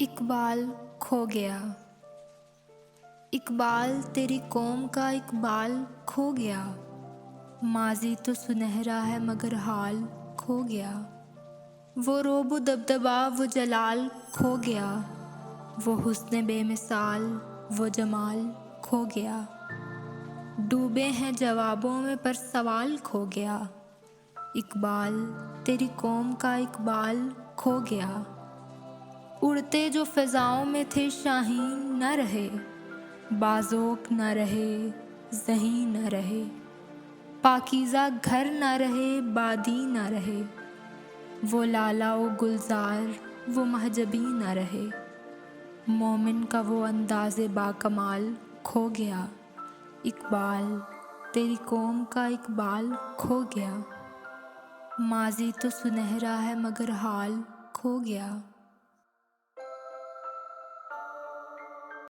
اقبال کھو گیا۔ اقبال تیری قوم کا اقبال کھو گیا، ماضی تو سنہرا ہے مگر حال کھو گیا۔ وہ رعب و دبدبا وہ جلال کھو گیا، وہ حسن بے مثال وہ جمال کھو گیا۔ ڈوبے ہیں جوابوں میں پر سوال کھو گیا، اقبال تیری قوم کا اقبال کھو گیا۔ اڑتے جو فضاؤں میں تھے شاہین نہ رہے، بازوق نہ رہے زہیں نہ رہے، پاکیزہ گھر نہ رہے بادی نہ رہے، وہ لالا و گلزار وہ مہجبی نہ رہے۔ مومن کا وہ انداز با کمال کھو گیا، اقبال تیری قوم کا اقبال کھو گیا۔ ماضی تو سنہرا ہے مگر حال کھو گیا۔